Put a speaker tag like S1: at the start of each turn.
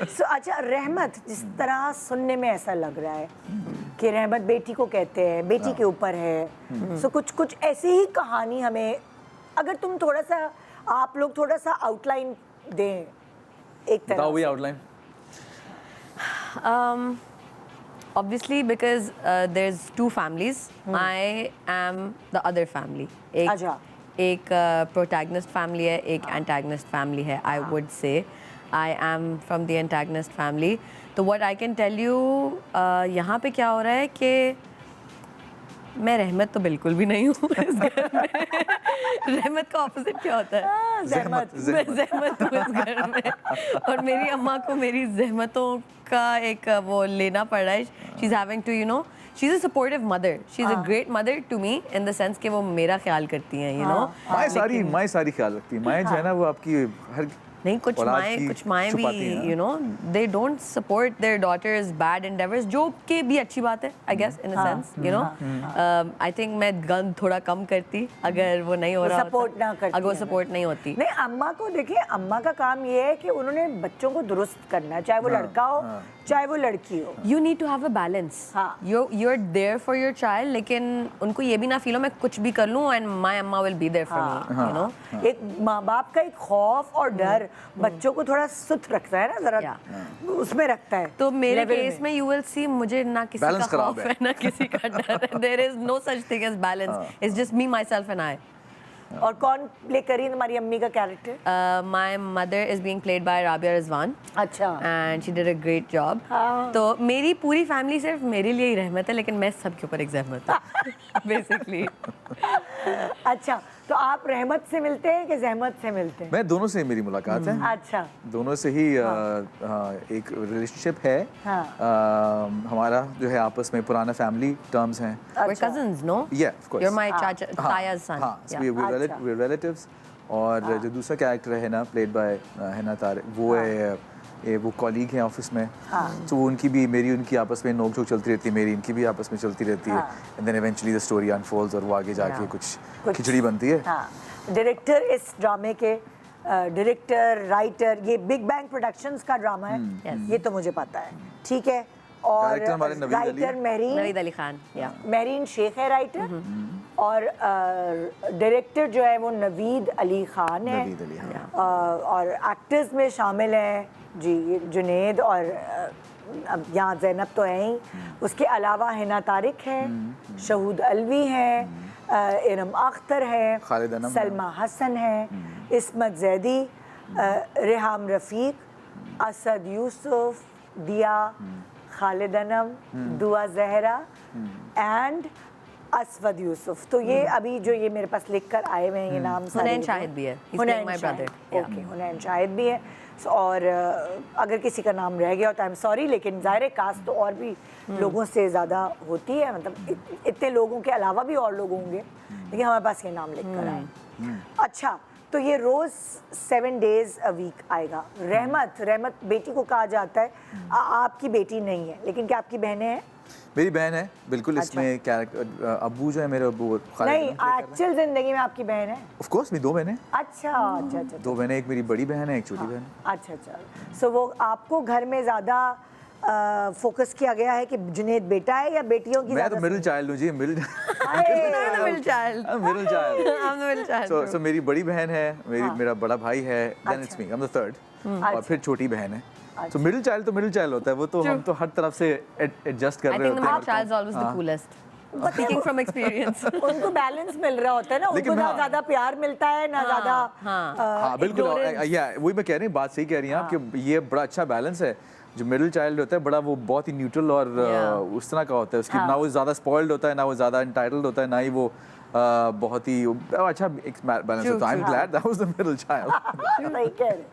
S1: अच्छा रहमत, जिस तरह सुनने में ऐसा लग रहा है कि रहमत बेटी को कहते हैं, बेटी के ऊपर है, सो कुछ कुछ ऐसी ही कहानी हमें, अगर तुम थोड़ा सा, आप लोग थोड़ा सा आउटलाइन दें एक तरह
S2: बताओ
S1: से।
S2: वही outline.
S3: Obviously, because there's two families. I am the other family.
S1: अच्छा।
S3: एक protagonist family है, एक antagonist family है. I would say I am from the antagonist family. तो what I can tell you, यहाँ पे क्या हो रहा है कि मैं रहमत तो बिल्कुल भी नहीं हूँ इस घर में। रहमत का ऑपोजिट क्या होता है?
S1: ज़हमत।
S3: मैं ज़हमत हूँ इस घर में, और मेरी अम्मा को मेरी ज़हमतों का एक वो लेना पड़ रहा है. She's having to, you know, she's a supportive mother. She's a great mother to me in the sense कि वो मेरा ख्याल करती हैं, you know.
S2: माँ सारी ख्याल रखती है. माँ जो है ना वो आपकी हर
S3: नहीं, कुछ माएँ भी, you know, they don't support their daughters' bad endeavors, जो कि भी अच्छी बात है, I guess, in a sense, you know. I think मैं गन थोड़ा कम करती अगर वो नहीं हो रहा,
S1: सपोर्ट ना करती,
S3: अगर वो सपोर्ट नहीं होती.
S1: नहीं, अम्मा को देखिए, अम्मा का काम ये है कि उन्होंने बच्चों को दुरुस्त करना है, चाहे वो लड़का हो चाहे वो लड़की हो.
S3: You need to have a balance.
S1: हाँ.
S3: You're there for your child, लेकिन उनको ये भी ना फील हो मैं कुछ भी कर लूँ and my अम्मा will be there for me, you know.
S1: एक माँ बाप का एक खौफ और डर बच्चों को थोड़ा सुत रखता है ना, जरा उसमें रखता है.
S3: तो मेरे
S1: level
S3: केस में you will see मुझे ना किसी
S2: Balance
S3: का
S2: खराब
S3: खौफ
S2: है.
S3: है ना किसी का डर है. There is no such thing as balance. It's just me, myself and I.
S1: और कौन प्ले करी तुम्हारी अम्मी का character?
S3: My mother is being played by Rabia Rizwan.
S1: अच्छा.
S3: And she did a great job.
S1: हाँ.
S3: तो मेरी पूरी फैमिली सिर्फ मेरे लिए ही रहमत है, लेकिन मैं सबके ऊपर एक ज़हमत हूँ बेसिकली.
S1: अच्छा, तो आप रहमत से मिलते हैं कि ज़हमत से मिलते हैं?
S2: मैं दोनों से मेरी मुलाकात है.
S1: अच्छा.
S2: दोनों से ही एक रिलेशनशिप है. हमारा जो है आपस में पुराना फैमिली टर्म्स हैं.
S3: We're cousins, no?
S2: Yeah, of course.
S3: You're my Taya's son.
S2: हाँ, so
S3: Yeah.
S2: we're relatives. और जो दूसरा कैरेक्टर है ना, played by हिना तारिक, वो है वो कॉलीग हैं ऑफिस में. तो वो उनकी भी मेरी उनकी आपस में नोक झोंक चलती रहती है, मेरी इनकी भी आपस में चलती रहती है. And then eventually the story unfolds और वो आगे जाके कुछ खिचड़ी बनती है.
S1: डायरेक्टर इस ड्रामे के डायरेक्टर राइटर, ये बिग बैंग प्रोडक्शंस का ड्रामा है, ये तो मुझे पता है, ठीक है. और
S2: Director हमारे
S1: राइटर
S3: नवीद अली खान.
S1: मेरीन शेख है राइटर, और डायरेक्टर जो है वो नवीद अली खान है.
S2: नवीद अली,
S1: और एक्टर्स में शामिल हैं जी जुनेद, और अब यहाँ ज़ैनब तो है ही, उसके अलावा हिना तारिक है, शहूद अलवी हैं, इरम अख्तर है,
S2: खालिद अनम,
S1: सलमा हसन है, इस्मत जैदी, रेहाम रफ़ीक, असद यूसुफ, दिया, खालिद अनम, दुआ जहरा एंड असवद यूसुफ. तो ये अभी जो ये मेरे पास लिख कर आए हुए हैं ये नाम सारे.
S3: हुनैन शाहिद भी है. He's playing my brother.
S1: Okay, Hunain Shahid भी है. और अगर किसी का नाम रह गया हो तो आई एम सॉरी, लेकिन ज़ाहिर है कास्ट तो और भी लोगों से ज़्यादा होती है, मतलब इतने लोगों के अलावा भी और लोग होंगे, लेकिन हमारे पास ये नाम लिख कर आए. अच्छा, तो ये रोज़ 7 days a week आएगा. रहमत बेटी को कहा जाता है. आपकी बेटी नहीं है, लेकिन क्या आपकी बहनें हैं?
S2: मेरी बहन है बिल्कुल. इसमें कैरेक्टर अब्बू जो है मेरे अब्बू
S1: नहीं, एक्चुअल जिंदगी में आपकी बहन है?
S2: ऑफ कोर्स मेरी 2 बहनें.
S1: अच्छा.
S2: 2 बहनें, एक मेरी बड़ी बहन है, एक छोटी बहन.
S1: अच्छा. सो वो आपको घर में ज़्यादा फोकस किया गया है कि जुनेद बेटा है या बेटियों की?
S2: मैं तो मिडिल चाइल्ड हूँ जी. Middle child. सो मेरी बड़ी बहन है, मेरा बड़ा भाई है, then it's me, I am the third, और फिर छोटी बहन है. तो मिडिल चाइल्ड होता है. वो तो हम तो हर तरफ से एडजस्ट कर रहे होते हैं.
S3: I think my child is always the coolest. Speaking from experience.
S1: उनको बैलेंस मिल रहा होता है ना, उनको ना ज़्यादा प्यार मिलता है ना ज़्यादा.
S2: हाँ बिल्कुल. वही मैं कह रही हूँ, बात सही कह रही हैं आप कि ये बड़ा अच्छा बैलेंस है. जो मिडिल चाइल्ड होता है बड़ा, वो बहुत ही न्यूट्रल और उस तरह का होता है. उसकी ना वो ज़्यादा स्पॉइल्ड होता है, ना वो ज़्यादा एंटाइटल्ड होता है, ना ही वो बहुत ही अच्छा एक बैलेंस होता है. I am glad that was the middle child.